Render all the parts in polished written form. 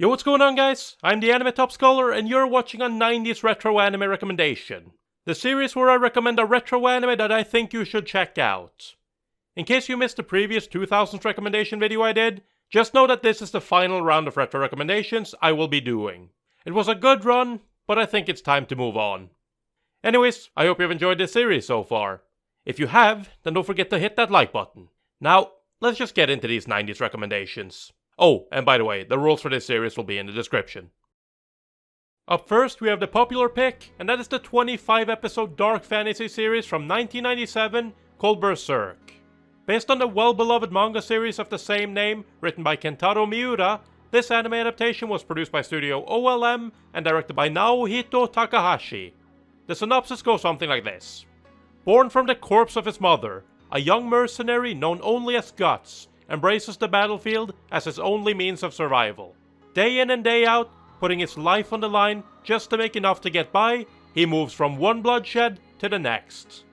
Yo, what's going on, guys? I'm the Anime Top Scholar, and you're watching a 90s retro anime recommendation. The series where I recommend a retro anime that I think you should check out. In case you missed the previous 2000s recommendation video I did, just know that this is the final round of retro recommendations I will be doing. It was a good run, but I think it's time to move on. Anyways, I hope you've enjoyed this series so far. If you have, then don't forget to hit that like button. Now, let's just get into these 90s recommendations. Oh, and by the way, the rules for this series will be in the description. Up first, we have the popular pick, and that is the 25-episode dark fantasy series from 1997 called Berserk. Based on the well-beloved manga series of the same name, written by Kentaro Miura, this anime adaptation was produced by Studio OLM and directed by Naohito Takahashi. The synopsis goes something like this. Born from the corpse of his mother, a young mercenary known only as Guts embraces the battlefield as his only means of survival. Day in and day out, putting his life on the line just to make enough to get by, he moves from one bloodshed to the next.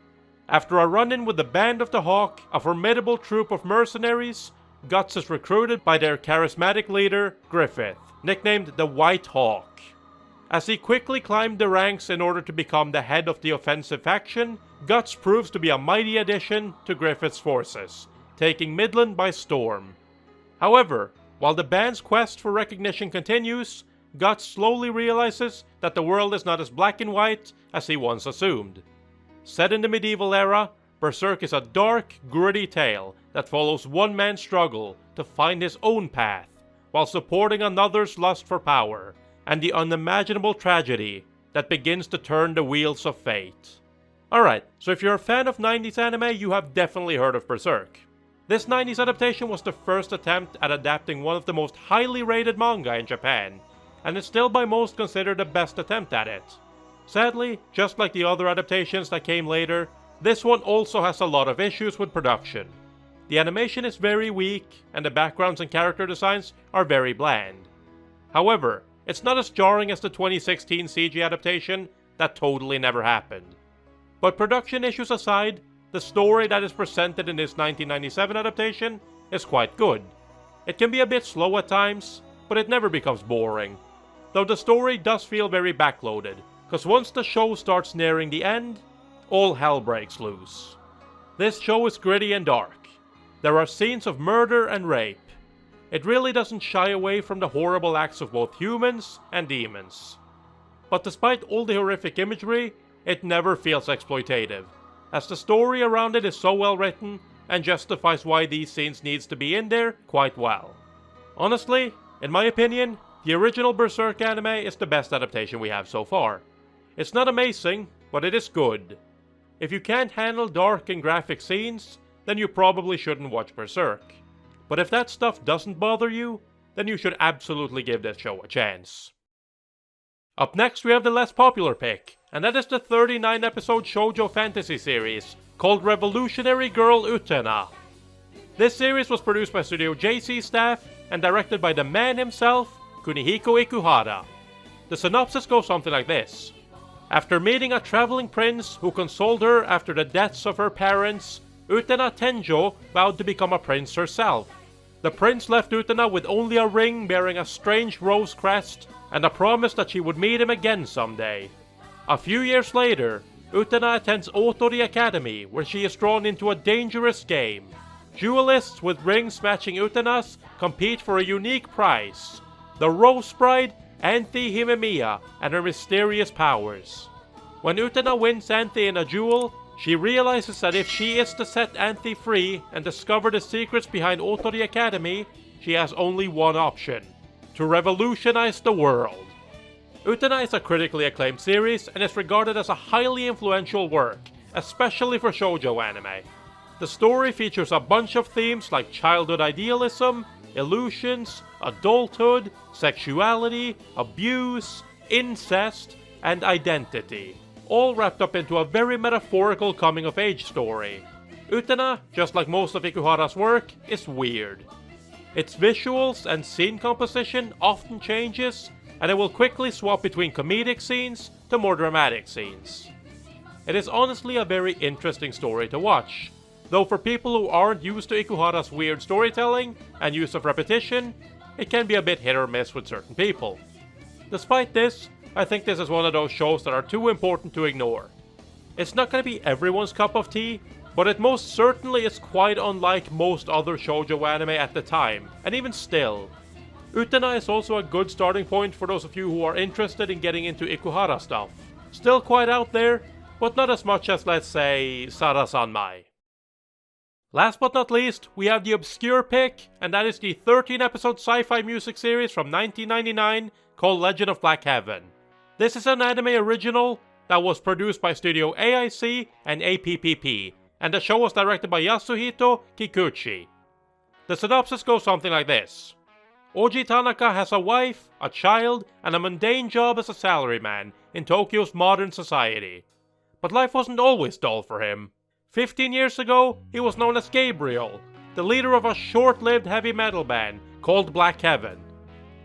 After a run-in with the Band of the Hawk, a formidable troop of mercenaries, Guts is recruited by their charismatic leader, Griffith, nicknamed the White Hawk. As he quickly climbed the ranks in order to become the head of the offensive faction, Guts proves to be a mighty addition to Griffith's forces, taking Midland by storm. However, while the band's quest for recognition continues, Guts slowly realizes that the world is not as black and white as he once assumed. Set in the medieval era, Berserk is a dark, gritty tale that follows one man's struggle to find his own path, while supporting another's lust for power, and the unimaginable tragedy that begins to turn the wheels of fate. Alright, so if you're a fan of 90s anime, you have definitely heard of Berserk. This 90s adaptation was the first attempt at adapting one of the most highly rated manga in Japan, and is still by most considered the best attempt at it. Sadly, just like the other adaptations that came later, this one also has a lot of issues with production. The animation is very weak, and the backgrounds and character designs are very bland. However, it's not as jarring as the 2016 CG adaptation that totally never happened. But production issues aside, the story that is presented in this 1997 adaptation is quite good. It can be a bit slow at times, but it never becomes boring. Though the story does feel very backloaded, cause once the show starts nearing the end, all hell breaks loose. This show is gritty and dark. There are scenes of murder and rape. It really doesn't shy away from the horrible acts of both humans and demons. But despite all the horrific imagery, it never feels exploitative, as the story around it is so well written and justifies why these scenes needs to be in there quite well. Honestly, in my opinion, the original Berserk anime is the best adaptation we have so far. It's not amazing, but it is good. If you can't handle dark and graphic scenes, then you probably shouldn't watch Berserk. But if that stuff doesn't bother you, then you should absolutely give this show a chance. Up next, we have the less popular pick, and that is the 39-episode shoujo fantasy series called Revolutionary Girl Utena. This series was produced by Studio JC staff and directed by the man himself, Kunihiko Ikuhara. The synopsis goes something like this. After meeting a traveling prince who consoled her after the deaths of her parents, Utena Tenjo vowed to become a prince herself. The prince left Utena with only a ring bearing a strange rose crest and a promise that she would meet him again someday. A few years later, Utena attends Otori Academy, where she is drawn into a dangerous game. Duelists with rings matching Utena's compete for a unique prize: the Rose Bride, Anthe Himemiya, and her mysterious powers. When Utena wins Anthe in a duel, she realizes that if she is to set Anthe free and discover the secrets behind Otori Academy, she has only one option: to revolutionize the world. Utena is a critically acclaimed series and is regarded as a highly influential work, especially for shoujo anime. The story features a bunch of themes like childhood idealism, illusions, adulthood, sexuality, abuse, incest, and identity, all wrapped up into a very metaphorical coming-of-age story. Utena, just like most of Ikuhara's work, is weird. Its visuals and scene composition often changes, and it will quickly swap between comedic scenes to more dramatic scenes. It is honestly a very interesting story to watch, though for people who aren't used to Ikuhara's weird storytelling and use of repetition, it can be a bit hit or miss with certain people. Despite this, I think this is one of those shows that are too important to ignore. It's not going to be everyone's cup of tea, but it most certainly is quite unlike most other shoujo anime at the time, and even still. Utena is also a good starting point for those of you who are interested in getting into Ikuhara stuff. Still quite out there, but not as much as, let's say, Sara-sanmai. Last but not least, we have the obscure pick, and that is the 13-episode sci-fi music series from 1999 called Legend of Black Heaven. This is an anime original that was produced by Studio AIC and APPP, and the show was directed by Yasuhito Kikuchi. The synopsis goes something like this. Oji Tanaka has a wife, a child, and a mundane job as a salaryman in Tokyo's modern society. But life wasn't always dull for him. 15 years ago, he was known as Gabriel, the leader of a short-lived heavy metal band called Black Heaven.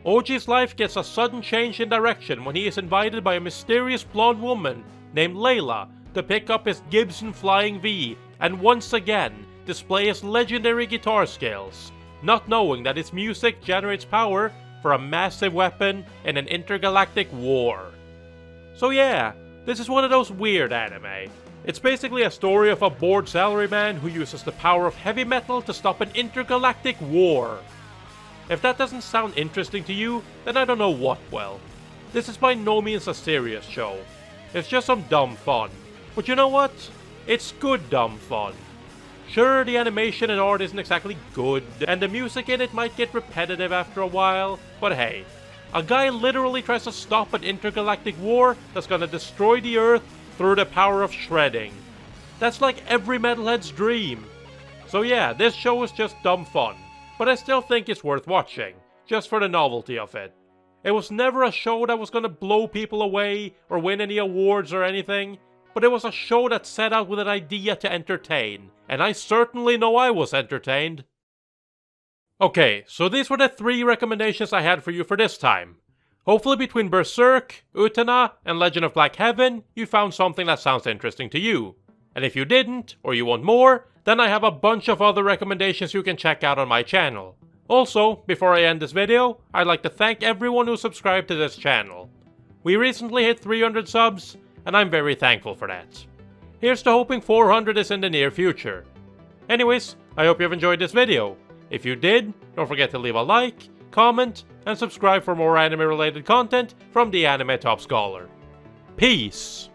Oji's life gets a sudden change in direction when he is invited by a mysterious blonde woman named Layla to pick up his Gibson Flying V and once again display his legendary guitar skills, not knowing that his music generates power for a massive weapon in an intergalactic war. So yeah, this is one of those weird anime. It's basically a story of a bored salaryman who uses the power of heavy metal to stop an intergalactic war. If that doesn't sound interesting to you, then I don't know what will. This is by no means a serious show. It's just some dumb fun. But you know what? It's good dumb fun. Sure, the animation and art isn't exactly good, and the music in it might get repetitive after a while, but hey, a guy literally tries to stop an intergalactic war that's gonna destroy the Earth through the power of shredding. That's like every metalhead's dream. So yeah, this show is just dumb fun, but I still think it's worth watching, just for the novelty of it. It was never a show that was gonna blow people away or win any awards or anything, but it was a show that set out with an idea to entertain, and I certainly know I was entertained. Okay, so these were the 3 recommendations I had for you for this time. Hopefully between Berserk, Utena, and Legend of Black Heaven, you found something that sounds interesting to you. And if you didn't, or you want more, then I have a bunch of other recommendations you can check out on my channel. Also, before I end this video, I'd like to thank everyone who subscribed to this channel. We recently hit 300 subs, and I'm very thankful for that. Here's to hoping 400 is in the near future. Anyways, I hope you've enjoyed this video. If you did, don't forget to leave a like, comment, and subscribe for more anime related content from the Anime Top Scholar. Peace!